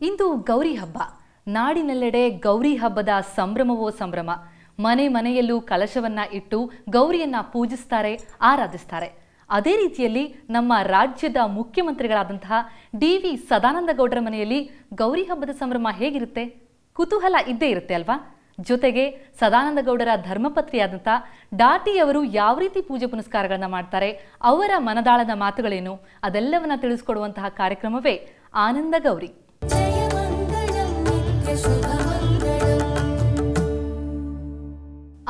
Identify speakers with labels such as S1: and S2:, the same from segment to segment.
S1: ಇಂದು ಗೌರಿ ಹಬ್ಬ. ನಾಡಿನೆಲ್ಲೆಡೆ ಗೌರಿ ಹಬ್ಬದ ಸಂಭ್ರಮವೋ ಸಂಭ್ರಮ. ಮನೆ ಮನೆಯಲ್ಲೂ ಕಲಶವನ್ನ ಇಟ್ಟು ಗೌರಿಯನ್ನ ಪೂಜಿಸ್ತಾರೆ, ಆರಾಧಿಸ್ತಾರೆ. ಅದೇ ರೀತಿಯಲ್ಲಿ ನಮ್ಮ ರಾಜ್ಯದ ಮುಖ್ಯಮಂತ್ರಿಗಳಾದಂತಹ ಡಿ.ವಿ. ಸದಾನಂದ ಗೌಡರ ಮನೆಯಲ್ಲಿ ಗೌರಿ ಹಬ್ಬದ ಸಂಭ್ರಮ ಹೇಗಿರುತ್ತೆ? ಕುತೂಹಲ ಇದ್ದೇ ಇರುತ್ತೆ ಅಲ್ವಾ? ಜೊತೆಗೆ ಸದಾನಂದ ಗೌಡರ ಧರ್ಮಪತ್ನಿಯಾದಂಥ ಡಾಟಿ ಅವರು ಯಾವ ರೀತಿ ಪೂಜೆ ಪುನಸ್ಕಾರಗಳನ್ನ ಮಾಡ್ತಾರೆ, ಅವರ ಮನದಾಳದ ಮಾತುಗಳೇನು, ಅದೆಲ್ಲವನ್ನ ತಿಳಿಸ್ಕೊಡುವಂತಹ ಕಾರ್ಯಕ್ರಮವೇ ಆನಂದ ಗೌರಿ.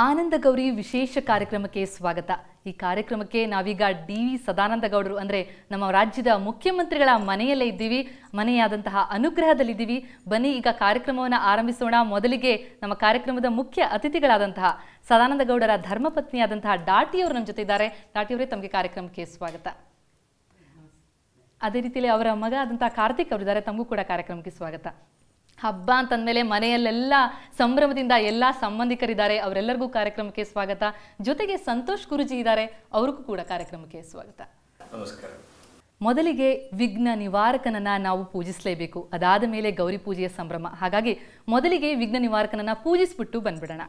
S1: ಆನಂದ ಗೌರಿ ವಿಶೇಷ ಕಾರ್ಯಕ್ರಮಕ್ಕೆ ಸ್ವಾಗತ. ಈ ಕಾರ್ಯಕ್ರಮಕ್ಕೆ ನಾವೀಗ ಡಿ.ವಿ. ಸದಾನಂದ ಗೌಡರು ಅಂದರೆ ನಮ್ಮ ರಾಜ್ಯದ ಮುಖ್ಯಮಂತ್ರಿಗಳ ಮನೆಯಲ್ಲೇ ಇದ್ದೀವಿ, ಮನೆಯಾದಂತಹ ಅನುಗ್ರಹದಲ್ಲಿದ್ದೀವಿ. ಬನ್ನಿ ಈಗ ಕಾರ್ಯಕ್ರಮವನ್ನು ಆರಂಭಿಸೋಣ. ಮೊದಲಿಗೆ ನಮ್ಮ ಕಾರ್ಯಕ್ರಮದ ಮುಖ್ಯ ಅತಿಥಿಗಳಾದಂತಹ ಸದಾನಂದ ಗೌಡರ ಧರ್ಮಪತ್ನಿಯಾದಂತಹ ಡಾಟಿ ಅವರು ನಮ್ಮ ಜೊತೆ ಇದ್ದಾರೆ. ಡಾಟಿ ಅವರೇ, ತಮಗೆ ಕಾರ್ಯಕ್ರಮಕ್ಕೆ ಸ್ವಾಗತ. ಅದೇ ರೀತಿಯಲ್ಲಿ ಅವರ ಮಗ ಆದಂತಹ ಕಾರ್ತಿಕ್ ಅವರಿದ್ದಾರೆ, ತಮಗೂ ಕೂಡ ಕಾರ್ಯಕ್ರಮಕ್ಕೆ ಸ್ವಾಗತ. ಹಬ್ಬ ಅಂತಂದಮೇಲೆ ಮನೆಯಲ್ಲೆಲ್ಲ ಸಂಭ್ರಮದಿಂದ ಎಲ್ಲ ಸಂಬಂಧಿಕರಿದ್ದಾರೆ, ಅವರೆಲ್ಲರಿಗೂ ಕಾರ್ಯಕ್ರಮಕ್ಕೆ ಸ್ವಾಗತ. ಜೊತೆಗೆ ಸಂತೋಷ್ ಗುರುಜಿ ಇದ್ದಾರೆ, ಅವ್ರಿಗೂ ಕೂಡ ಕಾರ್ಯಕ್ರಮಕ್ಕೆ ಸ್ವಾಗತ.
S2: ನಮಸ್ಕಾರ.
S1: ಮೊದಲಿಗೆ ವಿಘ್ನ ನಿವಾರಕನನ್ನ ನಾವು ಪೂಜಿಸಲೇಬೇಕು, ಅದಾದ ಮೇಲೆ ಗೌರಿ ಪೂಜೆಯ ಸಂಭ್ರಮ. ಹಾಗಾಗಿ ಮೊದಲಿಗೆ ವಿಘ್ನ ನಿವಾರಕನನ್ನ ಪೂಜಿಸ್ಬಿಟ್ಟು ಬಂದ್ಬಿಡೋಣ.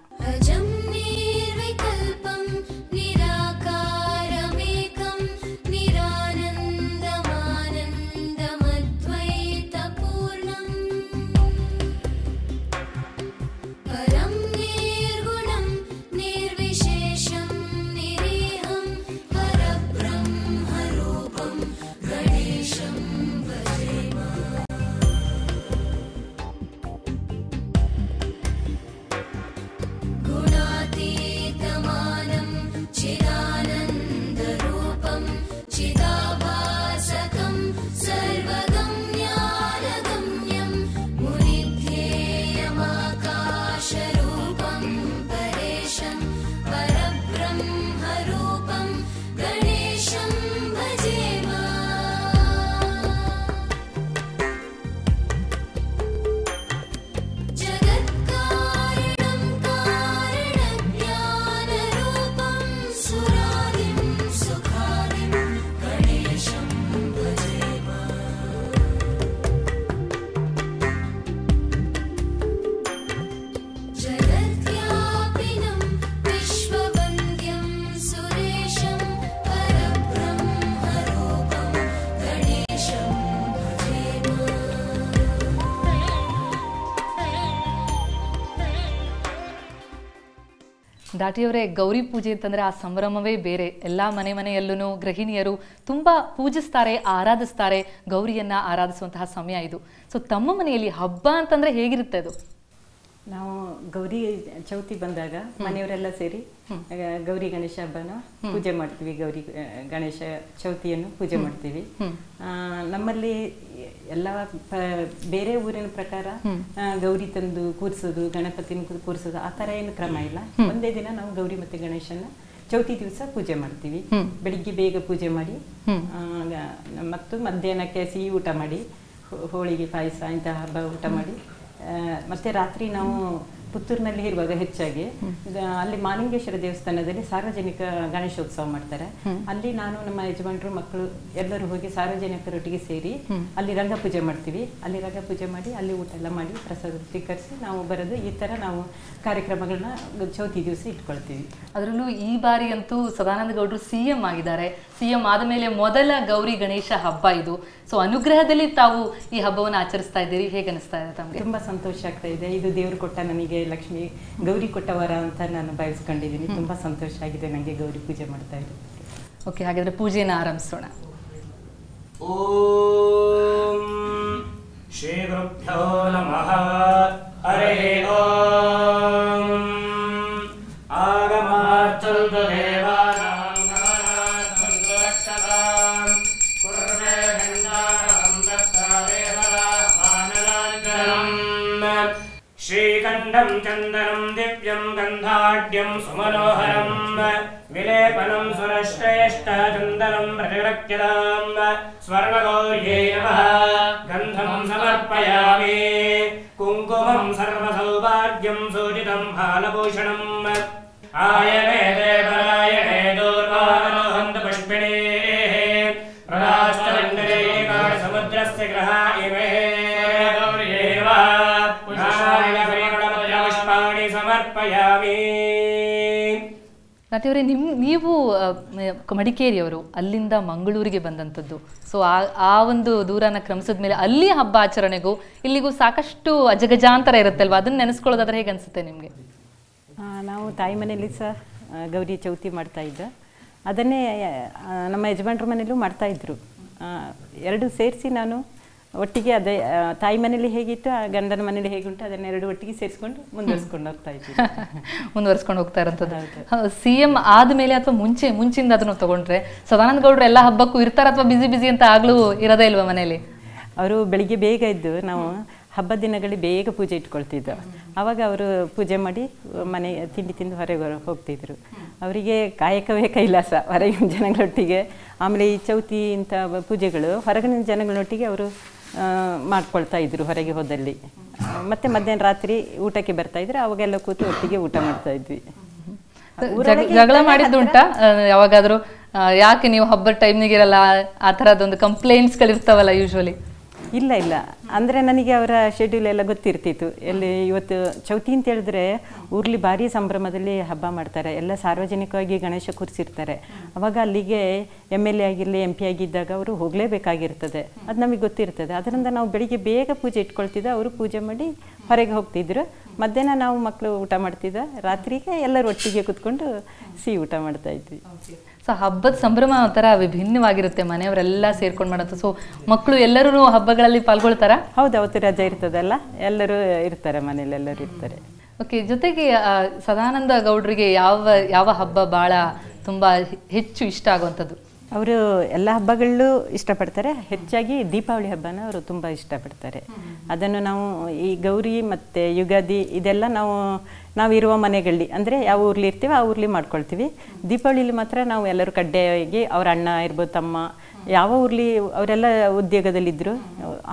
S1: ದಾಟಿಯವರೇ, ಗೌರಿ ಪೂಜೆ ಅಂತಂದರೆ ಆ ಸಂಭ್ರಮವೇ ಬೇರೆ. ಎಲ್ಲ ಮನೆಯಲ್ಲೂ ಗೃಹಿಣಿಯರು ತುಂಬ ಪೂಜಿಸ್ತಾರೆ, ಆರಾಧಿಸ್ತಾರೆ. ಗೌರಿಯನ್ನು ಆರಾಧಿಸುವಂತಹ ಸಮಯ ಇದು. ಸೊ ತಮ್ಮ ಮನೆಯಲ್ಲಿ ಹಬ್ಬ ಅಂತಂದರೆ ಹೇಗಿರುತ್ತೆ ಅದು?
S3: ನಾವು ಗೌರಿ ಚೌತಿ ಬಂದಾಗ ಮನೆಯವರೆಲ್ಲ ಸೇರಿ ಗೌರಿ ಗಣೇಶ ಹಬ್ಬನ ಪೂಜೆ ಮಾಡ್ತೀವಿ. ಗೌರಿ ಗಣೇಶ ಚೌತಿಯನ್ನು ಪೂಜೆ ಮಾಡ್ತೀವಿ. ನಮ್ಮಲ್ಲಿ ಎಲ್ಲ ಬೇರೆ ಊರಿನ ಪ್ರಕಾರ ಗೌರಿ ತಂದು ಕೂರಿಸೋದು, ಗಣಪತಿನ ಕೂರಿಸೋದು ಆ ಥರ ಏನು ಕ್ರಮ ಇಲ್ಲ. ಒಂದೇ ದಿನ ನಾವು ಗೌರಿ ಮತ್ತೆ ಗಣೇಶನ ಚೌತಿ ದಿವಸ ಪೂಜೆ ಮಾಡ್ತೀವಿ. ಬೆಳಿಗ್ಗೆ ಬೇಗ ಪೂಜೆ ಮಾಡಿ ಮತ್ತು ಮಧ್ಯಾಹ್ನಕ್ಕೆ ಸಿಹಿ ಊಟ ಮಾಡಿ, ಹೋಳಿಗೆ ಪಾಯಸ ಇಂತಹ ಹಬ್ಬ ಊಟ ಮಾಡಿ, ಮತ್ತೆ ರಾತ್ರಿ ನಾವು ಪುತ್ತೂರಿನಲ್ಲಿ ಇರುವಾಗ ಹೆಚ್ಚಾಗಿ ಅಲ್ಲಿ ಮಾಲಿಂಗೇಶ್ವರ ದೇವಸ್ಥಾನದಲ್ಲಿ ಸಾರ್ವಜನಿಕ ಗಣೇಶೋತ್ಸವ ಮಾಡ್ತಾರೆ. ಅಲ್ಲಿ ನಾನು, ನಮ್ಮ ಯಜಮಾನರು, ಮಕ್ಕಳು ಎಲ್ಲರೂ ಹೋಗಿ ಸಾರ್ವಜನಿಕರೊಟ್ಟಿಗೆ ಸೇರಿ ಅಲ್ಲಿ ರಂಗ ಪೂಜೆ ಮಾಡ್ತೀವಿ. ಅಲ್ಲಿ ರಂಗ ಪೂಜೆ ಮಾಡಿ ಅಲ್ಲಿ ಊಟ ಎಲ್ಲ ಮಾಡಿ ಪ್ರಸಾದ ಸ್ವೀಕರಿಸಿ ನಾವು ಬರೋದು. ಈ ಥರ ನಾವು ಕಾರ್ಯಕ್ರಮಗಳನ್ನ ಚೌತಿ ದಿವಸ ಇಟ್ಕೊಳ್ತೀವಿ.
S1: ಅದರಲ್ಲೂ ಈ ಬಾರಿ ಅಂತೂ ಸದಾನಂದ ಗೌಡರು CM ಆಗಿದ್ದಾರೆ. CM ಆದ ಮೇಲೆ ಮೊದಲ ಗೌರಿ ಗಣೇಶ ಹಬ್ಬ ಇದು. ಸೊ ಅನುಗ್ರಹದಲ್ಲಿ ತಾವು ಈ ಹಬ್ಬವನ್ನು ಆಚರಿಸ್ತಾ ಇದ್ದೀರಿ, ಹೇಗೆ ಅನಿಸ್ತಾ ಇದೆ ತಮಗೆ?
S3: ತುಂಬಾ ಸಂತೋಷ ಆಗ್ತಾ ಇದೆ. ಇದು ದೇವರು ಕೊಟ್ಟ, ನನಗೆ ಲಕ್ಷ್ಮಿ ಗೌರಿ ಕೊಟ್ಟ ವರ ಅಂತ ನಾನು ಭಾವಿಸ್ಕೊಂಡಿದ್ದೀನಿ. ತುಂಬಾ ಸಂತೋಷ ಆಗಿದೆ ನನಗೆ ಗೌರಿ ಪೂಜೆ ಮಾಡ್ತಾ ಇದ್ದೀನಿ.
S1: ಓಕೆ, ಹಾಗಾದ್ರೆ ಪೂಜೆಯನ್ನು ಆರಂಭಿಸೋಣ.
S2: ಓಂ ಶ್ರೀ ಗುರುಭ್ಯೋ ನಮಃ. ಹರೇ ಓಂ. ಆಗಮಾರ್ಥಂತು ದೇವಾನಾಂ ಗಮನಾರ್ಥಂತು ರಕ್ಷತಾಂ ಕುರ್ವೇ ಭಂಡಾರಂ ದತ್ತಾವೇವರ ಮಾನಲಾಂತರಂ. ಶ್ರೀಕಂಠಂ ಚಂದನಂ ದಿವ್ಯಂ ಗಂಧಾಢ್ಯಂ ಸುಮನೋಹರಂ ವಿಲೇಪನಂ ಸುರಶ್ರೇಷ್ಠ ಚಂದನಂ ಪ್ರತಿರಕ್ಯತಾಂ ಸ್ವರ್ಣಗೌರ್ಯೈ ನಮಃ. ಗಂಧಂ ಸಮರ್ಪಯಾಮಿ ಕುಂಕುಮಂ ಸರ್ವಸೌಭಾಗ್ಯಂ ಸೂಚಿತಂ ಫಾಲಭೂಷಣಂ. ಆಯನೇ ದೇವರಾಯಣೇ ದೂರ್ವಾರೋಹಂತ ಪುಷ್ಪಿಣೇ ಪ್ರದಾಷ್ಟಮಂಡಲೇ ಕಾಳ ಸಮುದ್ರಸ್ಯ ಗ್ರಹ ಇಮೇ ಗೌರ್ಯೇ
S1: ರಾತಿಯವರೇ, ನೀವು ಮಡಿಕೇರಿಯವರು, ಅಲ್ಲಿಂದ ಮಂಗಳೂರಿಗೆ ಬಂದಂಥದ್ದು. ಸೊ ಆ ಒಂದು ದೂರನ ಕ್ರಮಿಸಿದ ಮೇಲೆ ಅಲ್ಲಿ ಹಬ್ಬ ಆಚರಣೆಗೂ ಇಲ್ಲಿಗೂ ಸಾಕಷ್ಟು ಅಜಗಜಾಂತರ ಇರುತ್ತಲ್ವಾ, ಅದನ್ನ ನೆನೆಸ್ಕೊಳ್ಳೋದಾದ್ರೆ ಹೇಗೆ ಅನ್ಸುತ್ತೆ ನಿಮಗೆ?
S3: ನಾವು ತಾಯಿ ಮನೆಯಲ್ಲಿ ಸಹ ಗೌರಿ ಚೌತಿ ಮಾಡ್ತಾ ಇದ್ದ, ಅದನ್ನೇ ನಮ್ಮ ಯಜಮಾನ್ರ ಮನೆಯಲ್ಲೂ ಮಾಡ್ತಾಯಿದ್ರು. ಎರಡು ಸೇರಿಸಿ ನಾನು ಒಟ್ಟಿಗೆ ಅದೇ ತಾಯಿ ಮನೇಲಿ ಹೇಗಿತ್ತು ಗಂಡನ ಮನೇಲಿ ಹೇಗುಂಟು ಅದನ್ನೆರಡು ಒಟ್ಟಿಗೆ ಸೇರಿಸ್ಕೊಂಡು ಮುಂದುವರ್ಸ್ಕೊಂಡು ಹೋಗ್ತಾ ಇದ್ದೀವಿ.
S1: ಮುಂದುವರ್ಸ್ಕೊಂಡು ಹೋಗ್ತಾ ಇರೋಂಥದ್ದು. CM ಆದ್ಮೇಲೆ ಅಥವಾ ಮುಂಚಿಂದ ಅದನ್ನು ತಗೊಂಡ್ರೆ ಸದಾನಂದ ಗೌಡ್ರು ಎಲ್ಲ ಹಬ್ಬಕ್ಕೂ ಇರ್ತಾರ ಅಥವಾ ಬಿಸಿ ಅಂತ ಆಗ್ಲೂ ಇರೋದೇ ಇಲ್ವಾ ಮನೇಲಿ?
S3: ಅವರು ಬೆಳಿಗ್ಗೆ ಬೇಗ ಇದ್ದು ನಾವು ಹಬ್ಬದ ದಿನಗಳಲ್ಲಿ ಬೇಗ ಪೂಜೆ ಇಟ್ಕೊಳ್ತಿದ್ದು. ಆವಾಗ ಅವರು ಪೂಜೆ ಮಾಡಿ ಮನೆ ತಿಂಡಿ ತಿಂದು ಹೊರಗೆ ಹೋಗ್ತಿದ್ರು. ಅವರಿಗೆ ಕಾಯಕವೇ ಕೈಲಾಸ, ಹೊರಗಿನ ಜನಗಳೊಟ್ಟಿಗೆ. ಆಮೇಲೆ ಈ ಚೌತಿ ಇಂಥ ಪೂಜೆಗಳು ಹೊರಗಿನ ಜನಗಳೊಟ್ಟಿಗೆ ಅವರು ಮಾಡ್ಕೊಳ್ತಾ ಇದ್ರು ಹೊರಗೆ ಹೋದಲ್ಲಿ. ಮತ್ತೆ ಮಧ್ಯಾಹ್ನ ರಾತ್ರಿ ಊಟಕ್ಕೆ ಬರ್ತಾ ಇದ್ರು, ಅವಾಗೆಲ್ಲ ಕೂತು ಒಟ್ಟಿಗೆ ಊಟ ಮಾಡ್ತಾ ಇದ್ವಿ.
S1: ಜಗಳ ಮಾಡಿದ್ದುಂಟಾ ಯಾವಾಗಾದ್ರೂ? ಯಾಕೆ ನೀವು ಹಬ್ಬದ ಟೈಮ್ನಿಗಿರಲ್ಲ, ಆ ಥರದೊಂದು ಕಂಪ್ಲೇಂಟ್ಸ್ಗಳಿರ್ತಾವಲ್ಲ ಯೂಶ್ವಲಿ?
S3: ಇಲ್ಲ, ಅಂದರೆ ನನಗೆ ಅವರ ಶೆಡ್ಯೂಲ್ ಎಲ್ಲ ಗೊತ್ತಿರ್ತಿತ್ತು. ಎಲ್ಲಿ ಇವತ್ತು ಚೌತಿ ಅಂತ ಹೇಳಿದ್ರೆ ಊರ್ಲಿ ಭಾರಿ ಸಂಭ್ರಮದಲ್ಲಿ ಹಬ್ಬ ಮಾಡ್ತಾರೆ, ಎಲ್ಲ ಸಾರ್ವಜನಿಕವಾಗಿ ಗಣೇಶ ಕೂರಿಸಿರ್ತಾರೆ. ಅವಾಗ ಅಲ್ಲಿಗೆ MLA ಆಗಿರಲಿ MP ಆಗಿದ್ದಾಗ ಅವರು ಹೋಗಲೇಬೇಕಾಗಿರ್ತದೆ, ಅದು ನಮಗೆ ಗೊತ್ತಿರ್ತದೆ. ಅದರಿಂದ ನಾವು ಬೆಳಿಗ್ಗೆ ಬೇಗ ಪೂಜೆ ಇಟ್ಕೊಳ್ತಿದ್ದ, ಅವರು ಪೂಜೆ ಮಾಡಿ ಹೊರಗೆ ಹೋಗ್ತಿದ್ರು. ಮಧ್ಯಾಹ್ನ ನಾವು ಮಕ್ಕಳು ಊಟ ಮಾಡ್ತಿದ್ದ, ರಾತ್ರಿಗೆ ಎಲ್ಲರೂ ಒಟ್ಟಿಗೆ ಕೂತ್ಕೊಂಡು ಸಿಹಿ ಊಟ ಮಾಡ್ತಾ ಇದ್ವಿ.
S1: ಸೊ ಹಬ್ಬದ ಸಂಭ್ರಮ ಒಂಥರ ವಿಭಿನ್ನವಾಗಿರುತ್ತೆ, ಮನೆಯವರೆಲ್ಲ ಸೇರ್ಕೊಂಡು ಮಾಡೋದು. ಸೊ ಮಕ್ಕಳು ಎಲ್ಲರೂ ಹಬ್ಬಗಳಲ್ಲಿ ಪಾಲ್ಗೊಳ್ತಾರ?
S3: ಹೌದು, ಅವತ್ತು ರಜೆ ಇರ್ತದಲ್ಲ, ಎಲ್ಲರೂ ಇರ್ತಾರೆ, ಮನೇಲಿ ಎಲ್ಲರೂ ಇರ್ತಾರೆ.
S1: ಓಕೆ. ಜೊತೆಗೆ ಸದಾನಂದ ಗೌಡ್ರಿಗೆ ಯಾವ ಹಬ್ಬ ಭಾಳ ತುಂಬ ಹೆಚ್ಚು ಇಷ್ಟ ಆಗುವಂಥದ್ದು?
S3: ಅವರು ಎಲ್ಲ ಹಬ್ಬಗಳಲ್ಲೂ ಇಷ್ಟಪಡ್ತಾರೆ, ಹೆಚ್ಚಾಗಿ ದೀಪಾವಳಿ ಹಬ್ಬನ ಅವರು ತುಂಬ ಇಷ್ಟಪಡ್ತಾರೆ. ಅದನ್ನು ನಾವು ಈ ಗೌರಿ ಮತ್ತು ಯುಗಾದಿ ಇದೆಲ್ಲ ನಾವಿರುವ ಮನೆಗಳಲ್ಲಿ ಅಂದರೆ ಯಾವ ಊರ್ಲಿ ಇರ್ತೀವಿ ಆ ಊರ್ಲಿ ಮಾಡ್ಕೊಳ್ತೀವಿ. ದೀಪಾವಳಿಲಿ ಮಾತ್ರ ನಾವು ಎಲ್ಲರೂ ಕಡ್ಡಾಯವಾಗಿ ಅವ್ರ ಅಣ್ಣ ಇರ್ಬೋದು, ತಮ್ಮ, ಯಾವ ಊರ್ಲಿ ಅವರೆಲ್ಲ ಉದ್ಯೋಗದಲ್ಲಿದ್ದರು,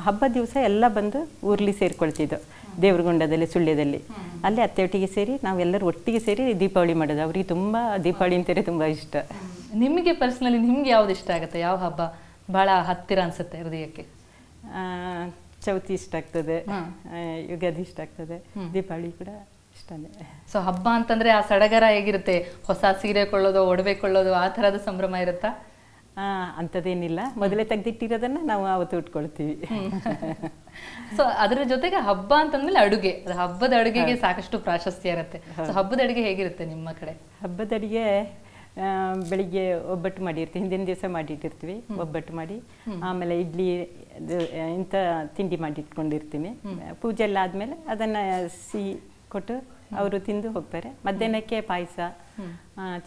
S3: ಹಬ್ಬದ ದಿವಸ ಎಲ್ಲ ಬಂದು ಊರ್ಲಿ ಸೇರ್ಕೊಳ್ತಿದ್ದೋ. ದೇವ್ರಗುಂಡದಲ್ಲಿ, ಸುಳ್ಯದಲ್ಲಿ, ಅಲ್ಲಿ ಅತ್ತೆಯೊಟ್ಟಿಗೆ ಸೇರಿ ನಾವೆಲ್ಲರೂ ಒಟ್ಟಿಗೆ ಸೇರಿ ದೀಪಾವಳಿ ಮಾಡೋದು. ಅವ್ರಿಗೆ ತುಂಬ ದೀಪಾವಳಿ ಅಂತಾರೆ ತುಂಬ ಇಷ್ಟ.
S1: ನಿಮಗೆ ಪರ್ಸ್ನಲಿ ನಿಮ್ಗೆ ಯಾವ್ದು ಇಷ್ಟ ಆಗುತ್ತೆ? ಯಾವ ಹಬ್ಬ ಭಾಳ ಹತ್ತಿರ ಅನ್ಸುತ್ತೆ ಹೃದಯಕ್ಕೆ?
S3: ಚೌತಿ ಇಷ್ಟ ಆಗ್ತದೆ, ಯುಗಾದಿ ಇಷ್ಟ ಆಗ್ತದೆ, ದೀಪಾವಳಿ ಕೂಡ ಇಷ್ಟನೇ.
S1: ಸೊ ಹಬ್ಬ ಅಂತಂದ್ರೆ ಆ ಸಡಗರ ಹೇಗಿರುತ್ತೆ? ಹೊಸ ಸೀರೆ ಕೊಳ್ಳೋದು, ಒಡವೆ ಕೊಳ್ಳೋದು, ಆ ಥರದ ಸಂಭ್ರಮ ಇರುತ್ತಾ?
S3: ಅಂಥದ್ದೇನಿಲ್ಲ, ಮೊದಲೇ ತೆಗೆದಿಟ್ಟಿರೋದನ್ನ ನಾವು ಅವತ್ತು ಉಟ್ಕೊಳ್ತೀವಿ.
S1: ಸೊ ಅದರ ಜೊತೆಗೆ ಹಬ್ಬ ಅಂತಂದ್ಮೇಲೆ ಅಡುಗೆ, ಅದು ಹಬ್ಬದ ಅಡುಗೆಗೆ ಸಾಕಷ್ಟು ಪ್ರಾಶಸ್ತ್ಯ ಇರುತ್ತೆ. ಸೊ ಹಬ್ಬದ ಅಡುಗೆ ಹೇಗಿರುತ್ತೆ ನಿಮ್ಮ ಕಡೆ?
S3: ಹಬ್ಬದ ಅಡುಗೆ ಬೆಳಿಗ್ಗೆ ಒಬ್ಬಟ್ಟು ಮಾಡಿರ್ತೀವಿ, ಹಿಂದಿನ ದಿವಸ ಮಾಡಿಟ್ಟಿರ್ತೀವಿ, ಒಬ್ಬಟ್ಟು ಮಾಡಿ, ಆಮೇಲೆ ಇಡ್ಲಿ ಇಂಥ ತಿಂಡಿ ಮಾಡಿಟ್ಕೊಂಡಿರ್ತೀನಿ. ಪೂಜೆ ಎಲ್ಲ ಆದಮೇಲೆ ಅದನ್ನು ಸಿಹಿ ಕೊಟ್ಟು ಅವರು ತಿಂದು ಹೋಗ್ತಾರೆ. ಮಧ್ಯಾಹ್ನಕ್ಕೆ ಪಾಯಸ,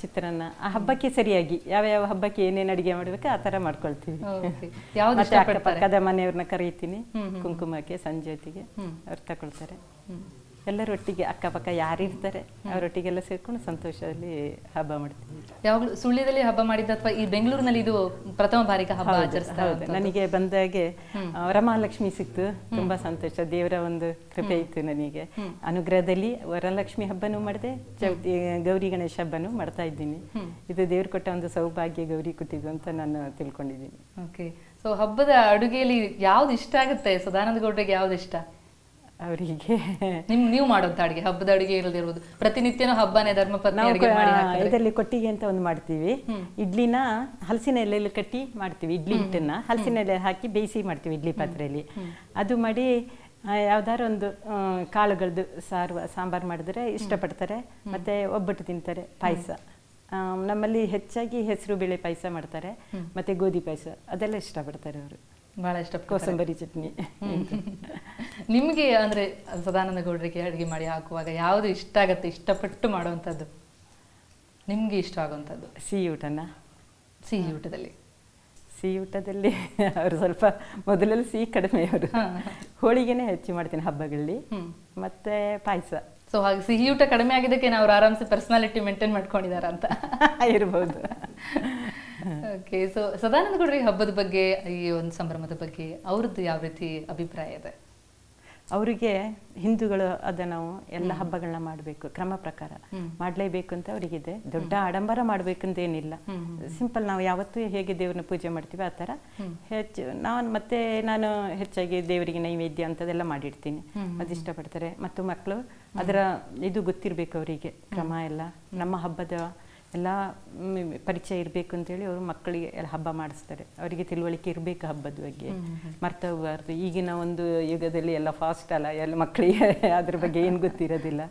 S3: ಚಿತ್ರಾನ್ನ, ಆ ಹಬ್ಬಕ್ಕೆ ಸರಿಯಾಗಿ ಯಾವ ಹಬ್ಬಕ್ಕೆ ಏನೇನು ಅಡುಗೆ ಮಾಡಬೇಕು ಆ ಥರ ಮಾಡ್ಕೊಳ್ತೀವಿ. ಮತ್ತೆ ಅಕ್ಕಪಕ್ಕದ ಮನೆಯವ್ರನ್ನ ಕರೀತೀನಿ ಕುಂಕುಮಕ್ಕೆ, ಸಂಜೆ ಹೊತ್ತಿಗೆ ಅವ್ರು ತಗೊಳ್ತಾರೆ. ಎಲ್ಲರೂ ಒಟ್ಟಿಗೆ ಅಕ್ಕಪಕ್ಕ ಯಾರಿರ್ತಾರೆ ಅವರೊಟ್ಟಿಗೆಲ್ಲ ಸೇರ್ಕೊಂಡು ಸಂತೋಷದಲ್ಲಿ ಹಬ್ಬ ಮಾಡ್ತೀವಿ.
S1: ಯಾವಾಗಲೂ ಸುಳ್ಯದಲ್ಲಿ ಹಬ್ಬ ಮಾಡಿದ ಅಥವಾ ಈ ಬೆಂಗಳೂರಿನಲ್ಲಿ ಇದು ಪ್ರಥಮ ಬಾರಿಗೆ ಹಬ್ಬ ಆಚರಿಸ್ತಾರೆ?
S3: ನನಗೆ ಬಂದಾಗೆ ವರಮಹಾಲಕ್ಷ್ಮಿ ಸಿಕ್ತು, ತುಂಬಾ ಸಂತೋಷ. ದೇವರ ಒಂದು ಕೃಪೆ ಇತ್ತು ನನಗೆ, ಅನುಗ್ರಹದಲ್ಲಿ ವರಲಕ್ಷ್ಮಿ ಹಬ್ಬನೂ ಮಾಡಿದೆ, ಚೌತಿ ಗೌರಿ ಗಣೇಶ ಹಬ್ಬನೂ ಮಾಡ್ತಾ ಇದ್ದೀನಿ. ಇದು ದೇವ್ರು ಕೊಟ್ಟ ಒಂದು ಸೌಭಾಗ್ಯ, ಗೌರಿ ಕೊಟ್ಟಿದ್ದು ಅಂತ ನಾನು ತಿಳ್ಕೊಂಡಿದ್ದೀನಿ.
S1: ಓಕೆ. ಸೊ ಹಬ್ಬದ ಅಡುಗೆಯಲ್ಲಿ ಯಾವ್ದು ಇಷ್ಟ ಆಗುತ್ತೆ ಸದಾನಂದ ಗೌಡ್ರಿಗೆ? ಯಾವ್ದು ಇಷ್ಟ
S3: ಅವರಿಗೆ?
S1: ನೀವು ಮಾಡೋಂಥ ಅಡುಗೆ, ಹಬ್ಬದ ಅಡುಗೆ ಇರೋದಿರ್ಬೋದು, ಪ್ರತಿನಿತ್ಯನೂ ಹಬ್ಬನೇ ಧರ್ಮಪತ್ನಿ ಅಡುಗೆ ಮಾಡಿ
S3: ಇದರಲ್ಲಿ ಕೊಟ್ಟಿಗೆ ಅಂತ ಒಂದು ಮಾಡ್ತೀವಿ. ಇಡ್ಲಿನ ಹಲಸಿನ ಎಲೆಯಲ್ಲಿ ಕಟ್ಟಿ ಮಾಡ್ತೀವಿ, ಇಡ್ಲಿ ಹಿಟ್ಟನ್ನ ಹಲಸಿನ ಎಲೆ ಹಾಕಿ ಬೇಯಿಸಿ ಮಾಡ್ತೀವಿ ಇಡ್ಲಿ ಪಾತ್ರೆಯಲ್ಲಿ. ಅದು ಮಾಡಿ ಯಾವ್ದಾರು ಒಂದು ಕಾಳುಗಳದ್ದು ಸಾಂಬಾರು ಮಾಡಿದ್ರೆ ಇಷ್ಟಪಡ್ತಾರೆ. ಮತ್ತೆ ಒಬ್ಬಟ್ಟು ತಿಂತಾರೆ. ಪಾಯಸ ನಮ್ಮಲ್ಲಿ ಹೆಚ್ಚಾಗಿ ಹೆಸರು ಬೇಳೆ ಪಾಯಸ ಮಾಡ್ತಾರೆ, ಮತ್ತೆ ಗೋಧಿ ಪಾಯಸ, ಅದೆಲ್ಲ ಇಷ್ಟಪಡ್ತಾರೆ ಅವರು.
S1: ಬಹಳ ಇಷ್ಟ.
S3: ಕೋಸಂಬರಿ ಚಟ್ನಿ.
S1: ನಿಮಗೆ ಅಂದ್ರೆ ಸದಾನಂದ ಗೌಡ್ರಿಗೆ ಅಡುಗೆ ಮಾಡಿ ಹಾಕುವಾಗ ಯಾವುದು ಇಷ್ಟ ಆಗತ್ತೆ, ಇಷ್ಟಪಟ್ಟು ಮಾಡುವಂಥದ್ದು, ನಿಮ್ಗೆ ಇಷ್ಟ ಆಗುವಂಥದ್ದು?
S3: ಸಿಹಿ ಊಟನ.
S1: ಸಿಹಿ ಊಟದಲ್ಲಿ
S3: ಅವರು ಸ್ವಲ್ಪ ಮೊದಲೆಲ್ಲ ಸಿಹಿ ಕಡಿಮೆ, ಅವರು ಹೋಳಿಗೆನೆ ಹೆಚ್ಚು ಮಾಡ್ತೀನಿ ಹಬ್ಬಗಳಲ್ಲಿ, ಮತ್ತೆ ಪಾಯಸ.
S1: ಸೊ ಹಾಗೆ ಸಿಹಿ ಊಟ ಕಡಿಮೆ ಆಗಿದ್ದಕ್ಕೆ ನಾವು ಆರಾಮ್ಸೆ ಪರ್ಸನಾಲಿಟಿ ಮೇಂಟೈನ್ ಮಾಡ್ಕೊಂಡಿದಾರ ಅಂತ
S3: ಇರ್ಬೋದು.
S1: ಓಕೆ. ಸೊ ಸದಾನಂದ ಗೌಡ್ರಿಗೆ ಹಬ್ಬದ ಬಗ್ಗೆ, ಈ ಒಂದು ಸಂಭ್ರಮದ ಬಗ್ಗೆ ಅವ್ರದ್ದು ಯಾವ ರೀತಿ ಅಭಿಪ್ರಾಯ ಇದೆ?
S3: ಅವರಿಗೆ ಹಿಂದೂಗಳು ಅದ ನಾವು ಎಲ್ಲ ಹಬ್ಬಗಳನ್ನ ಮಾಡಬೇಕು, ಕ್ರಮ ಪ್ರಕಾರ ಮಾಡಲೇಬೇಕು ಅಂತ ಅವರಿಗಿದೆ. ದೊಡ್ಡ ಆಡಂಬರ ಮಾಡಬೇಕಂತ ಏನಿಲ್ಲ, ಸಿಂಪಲ್ ನಾವು ಯಾವತ್ತೂ ಹೇಗೆ ದೇವ್ರನ್ನ ಪೂಜೆ ಮಾಡ್ತೀವಿ ಆ ಥರ ಹೆಚ್ಚು ನಾನು ಹೆಚ್ಚಾಗಿ ದೇವರಿಗೆ ನೈವೇದ್ಯ ಅಂತದೆಲ್ಲ ಮಾಡಿಡ್ತೀನಿ, ಅದು ಇಷ್ಟಪಡ್ತಾರೆ. ಮತ್ತು ಮಕ್ಕಳು ಅದರ ಇದು ಗೊತ್ತಿರಬೇಕು ಅವರಿಗೆ, ಕ್ರಮ ಎಲ್ಲ. ನಮ್ಮ ಹಬ್ಬದ ಎಲ್ಲ ಪರಿಚಯ ಇರಬೇಕು ಅಂತೇಳಿ ಅವರು ಮಕ್ಕಳಿಗೆ ಎಲ್ಲ ಹಬ್ಬ ಮಾಡಿಸ್ತಾರೆ. ಅವರಿಗೆ ತಿಳುವಳಿಕೆ ಇರಬೇಕು ಹಬ್ಬದ ಬಗ್ಗೆ, ಮರ್ತ ಹೋಗಬಾರ್ದು. ಈಗಿನ ಒಂದು ಯುಗದಲ್ಲಿ ಎಲ್ಲ ಫಾಸ್ಟ್ ಅಲ್ಲ, ಎಲ್ಲ ಮಕ್ಕಳಿಗೆ ಅದ್ರ ಬಗ್ಗೆ ಏನು ಗೊತ್ತಿರೋದಿಲ್ಲ.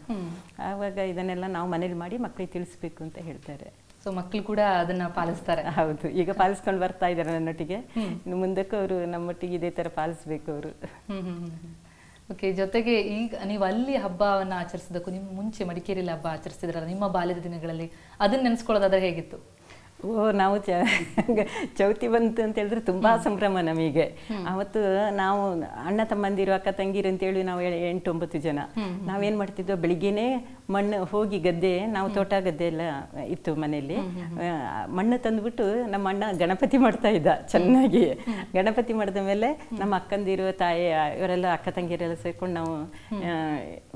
S3: ಆವಾಗ ಇದನ್ನೆಲ್ಲ ನಾವು ಮನೇಲಿ ಮಾಡಿ ಮಕ್ಕಳಿಗೆ ತಿಳಿಸ್ಬೇಕು ಅಂತ ಹೇಳ್ತಾರೆ.
S1: ಸೊ ಮಕ್ಕಳು ಕೂಡ ಅದನ್ನ ಪಾಲಿಸ್ತಾರೆ.
S3: ಹೌದು, ಈಗ ಪಾಲಿಸ್ಕೊಂಡು ಬರ್ತಾ ಇದ್ದಾರೆ ನನ್ನೊಟ್ಟಿಗೆ. ಇನ್ನು ಮುಂದಕ್ಕೂ ಅವರು ನಮ್ಮೊಟ್ಟಿಗೆ ಇದೇ ಥರ ಪಾಲಿಸ್ಬೇಕು ಅವರು.
S1: ಓಕೆ, ಜೊತೆಗೆ ಈಗ ನೀವು ಅಲ್ಲಿ ಹಬ್ಬವನ್ನ ಆಚರಿಸೋದಕ್ಕೂ ನಿಮ್ಮ ಮುಂಚೆ ಮಡಿಕೇರಿಯಲ್ಲಿ ಹಬ್ಬ ಆಚರಿಸ್ತಿದ್ರಲ್ಲ ನಿಮ್ಮ ಬಾಲ್ಯದ ದಿನಗಳಲ್ಲಿ, ಅದನ್ನ ನೆನೆಸ್ಕೊಳ್ಳೋದಾದ್ರೆ ಹೇಗಿತ್ತು?
S3: ನಾವು ಚೌತಿ ಬಂತು ಅಂತ ಹೇಳಿದ್ರೆ ತುಂಬಾ ಸಂಭ್ರಮ ನಮಗೆ. ಅವತ್ತು ನಾವು ಅಣ್ಣ ತಮ್ಮಂದಿರು ಅಕ್ಕ ತಂಗಿರು ಅಂತೇಳಿ ನಾವು 8-9 ಜನ ನಾವೇನ್ ಮಾಡ್ತಿದ್ವಿ, ಬೆಳಿಗ್ಗೆನೆ ಮಣ್ಣು ಹೋಗಿ ಗದ್ದೆ, ನಾವು ತೋಟ ಗದ್ದೆ ಎಲ್ಲ ಇತ್ತು ಮನೆಯಲ್ಲಿ, ಮಣ್ಣು ತಂದ್ಬಿಟ್ಟು ನಮ್ಮ ಅಣ್ಣ ಗಣಪತಿ ಮಾಡ್ತಾ ಇದ್ದ ಚೆನ್ನಾಗಿ. ಗಣಪತಿ ಮಾಡಿದ ಮೇಲೆ ನಮ್ಮ ಅಕ್ಕಂದಿರು ತಾಯಿ ಇವರೆಲ್ಲ ಅಕ್ಕ ತಂಗಿರೆಲ್ಲ ಸೇರ್ಕೊಂಡು ನಾವು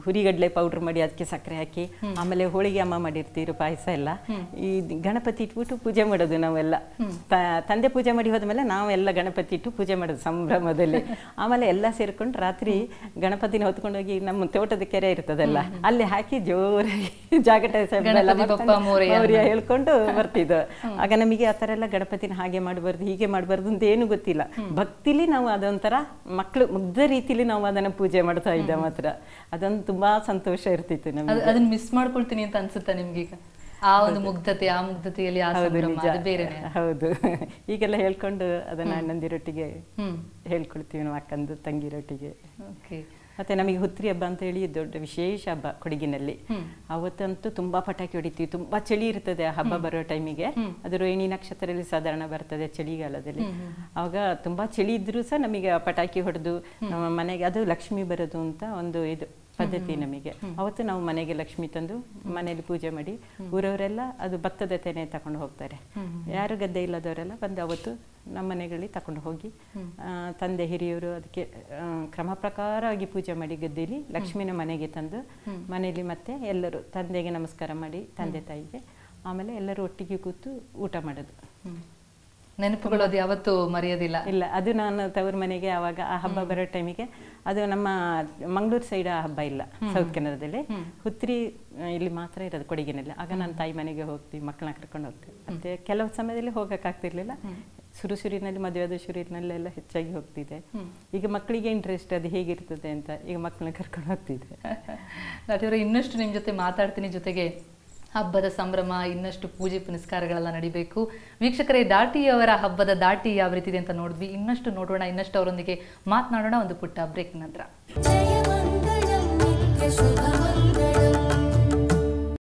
S3: ಹುರಿಗಡ್ಲೆ ಪೌಡ್ರ್ ಮಾಡಿ ಅದಕ್ಕೆ ಸಕ್ಕರೆ ಹಾಕಿ, ಆಮೇಲೆ ಹೋಳಿಗೆ ಅಮ್ಮ ಮಾಡಿರ್ತೀರು ಪಾಯಸ ಎಲ್ಲ, ಈ ಗಣಪತಿ ಇಟ್ಬಿಟ್ಟು ಪೂಜೆ ಮಾಡೋದು ನಾವೆಲ್ಲ. ತಂದೆ ಪೂಜೆ ಮಾಡಿ ಹೋದ್ಮೇಲೆ ನಾವೆಲ್ಲ ಗಣಪತಿ ಇಟ್ಟು ಪೂಜೆ ಮಾಡೋದು ಸಂಭ್ರಮದಲ್ಲಿ. ಆಮೇಲೆ ಎಲ್ಲ ಸೇರ್ಕೊಂಡು ರಾತ್ರಿ ಗಣಪತಿನ ಹೊತ್ಕೊಂಡೋಗಿ ನಮ್ಮ ತೋಟದ ಕೆರೆ ಇರ್ತದಲ್ಲ ಅಲ್ಲಿ ಹಾಕಿ ಜೋರಾಗಿ ಜಾಗಟ ಹೇಳ್ಕೊಂಡು ಬರ್ತಿದ್ವು. ಆಗ ನಮಗೆ ಆ ಥರ ಎಲ್ಲ ಗಣಪತಿನ ಹಾಗೆ ಮಾಡಬಾರ್ದು ಹೀಗೆ ಮಾಡಬಾರ್ದು ಅಂತ ಏನು ಗೊತ್ತಿಲ್ಲ. ಭಕ್ತಿಲಿ ನಾವು ಅದೊಂಥರ ಮಕ್ಕಳು ಮುಗ್ಧ ರೀತಿಲಿ ನಾವು ಅದನ್ನ ಪೂಜೆ ಮಾಡ್ತಾ ಇದ್ದ ಮಾತ್ರ. ಅದೊಂದು ತುಂಬಾ ಸಂತೋಷ ಇರ್ತಿತ್ತು ನಮಗೆ.
S1: ಅದನ್ನ ಮಿಸ್ ಮಾಡ್ಕೊಳ್ತೀನಿ ಅಂತ ಅನ್ಸುತ್ತಾ ನಿಮ್ಗೀಗ? ಆ ಒಂದು ಮುಗ್ಧತೆ, ಆ ಮುಗ್ಧತೆಯಲ್ಲಿ
S3: ಹೌದು, ಈಗೆಲ್ಲ ಹೇಳ್ಕೊಂಡು ಅದನ್ನ ಅಣ್ಣಂದಿರೊಟ್ಟಿಗೆ ಹೇಳ್ಕೊಳ್ತೀವಿ ನಾವು, ಅಕ್ಕಂದು ತಂಗಿರೊಟ್ಟಿಗೆ. ಮತ್ತೆ ನಮಗೆ ಹುತ್ರಿ ಹಬ್ಬ ಅಂತ ಹೇಳಿ ದೊಡ್ಡ ವಿಶೇಷ ಹಬ್ಬ ಕೊಡಗಿನಲ್ಲಿ. ಅವತ್ತಂತೂ ತುಂಬಾ ಪಟಾಕಿ ಹೊಡಿತೀವಿ, ತುಂಬಾ ಚಳಿ ಇರ್ತದೆ ಆ ಹಬ್ಬ ಬರೋ ಟೈಮಿಗೆ. ಅದು ರೋಹಿಣಿ ನಕ್ಷತ್ರದಲ್ಲಿ ಸಾಧಾರಣ ಬರ್ತದೆ ಚಳಿಗಾಲದಲ್ಲಿ. ಅವಾಗ ತುಂಬಾ ಚಳಿ ಇದ್ರೂ ಸಹ ನಮಗೆ ಪಟಾಕಿ ಹೊಡೆದು ನಮ್ಮ ಮನೆಗೆ, ಅದು ಲಕ್ಷ್ಮಿ ಬರೋದು ಅಂತ ಒಂದು ಇದು ಪದ್ಧತಿ ನಮಗೆ. ಅವತ್ತು ನಾವು ಮನೆಗೆ ಲಕ್ಷ್ಮಿ ತಂದು ಮನೆಯಲ್ಲಿ ಪೂಜೆ ಮಾಡಿ ಊರವರೆಲ್ಲ ಅದು ಭತ್ತದ ತೆನೆ ತಕೊಂಡು ಹೋಗ್ತಾರೆ. ಯಾರು ಗದ್ದೆ ಇಲ್ಲದವರೆಲ್ಲ ಬಂದು ಅವತ್ತು ನಮ್ಮ ಮನೆಗಳಲ್ಲಿ ತಕೊಂಡು ಹೋಗಿ ತಂದೆ ಹಿರಿಯವರು ಅದಕ್ಕೆ ಕ್ರಮ ಪ್ರಕಾರವಾಗಿ ಪೂಜೆ ಮಾಡಿ ಗದ್ದೆಯಲ್ಲಿ ಲಕ್ಷ್ಮಿನ ಮನೆಗೆ ತಂದು ಮನೆಯಲ್ಲಿ ಮತ್ತೆ ಎಲ್ಲರೂ ತಂದೆಗೆ ನಮಸ್ಕಾರ ಮಾಡಿ ತಂದೆ ತಾಯಿಗೆ, ಆಮೇಲೆ ಎಲ್ಲರೂ ಒಟ್ಟಿಗೆ ಕೂತು ಊಟ ಮಾಡೋದು.
S1: ನೆನಪುಗಳು ಅದು ಯಾವತ್ತೂ ಮರೆಯೋದಿಲ್ಲ.
S3: ಇಲ್ಲ, ಅದು ನಾನು ತವರು ಮನೆಗೆ ಆವಾಗ ಆ ಹಬ್ಬ ಬರೋ ಟೈಮಿಗೆ, ಅದು ನಮ್ಮ ಮಂಗಳೂರು ಸೈಡ್ ಆ ಹಬ್ಬ ಇಲ್ಲ, ಸೌತ್ ಕನ್ನಡದಲ್ಲಿ ಹುತ್ರಿ ಇಲ್ಲಿ ಮಾತ್ರ ಇರೋದು ಕೊಡಗಿನಲ್ಲಿ. ಆಗ ನಾನು ತಾಯಿ ಮನೆಗೆ ಹೋಗ್ತೀವಿ, ಮಕ್ಕಳನ್ನ ಕರ್ಕೊಂಡು ಹೋಗ್ತೀವಿ. ಮತ್ತೆ ಕೆಲವು ಸಮಯದಲ್ಲಿ ಹೋಗೋಕ್ಕಾಗ್ತಿರ್ಲಿಲ್ಲ, ಶುರುವಿನಲ್ಲಿ ಮದುವೆಯಾದ ಶುರುವಿನಲ್ಲೆಲ್ಲ ಹೆಚ್ಚಾಗಿ ಹೋಗ್ತಿದೆ. ಈಗ ಮಕ್ಕಳಿಗೆ ಇಂಟ್ರೆಸ್ಟ್ ಅದು ಹೇಗಿರ್ತದೆ ಅಂತ ಈಗ ಮಕ್ಕಳನ್ನ ಕರ್ಕೊಂಡು ಹೋಗ್ತಿದ್ದೆ.
S1: ನಟಿಯವರ ಇನ್ನಷ್ಟು ನಿಮ್ಮ ಜೊತೆ ಮಾತಾಡ್ತೀನಿ, ಜೊತೆಗೆ ಹಬ್ಬದ ಸಂಭ್ರಮ, ಇನ್ನಷ್ಟು ಪೂಜೆ ಪುನಸ್ಕಾರಗಳೆಲ್ಲ ನಡಿಬೇಕು. ವೀಕ್ಷಕರೇ, ದಾಟಿಯವರ ಹಬ್ಬದ ದಾಟಿ ಯಾವ ರೀತಿ ಇದೆ ಅಂತ ನೋಡಿದ್ವಿ. ಇನ್ನಷ್ಟು ನೋಡೋಣ, ಇನ್ನಷ್ಟು ಅವರೊಂದಿಗೆ ಮಾತನಾಡೋಣ ಒಂದು ಪುಟ್ಟ ಬ್ರೇಕ್ ನಂತರ.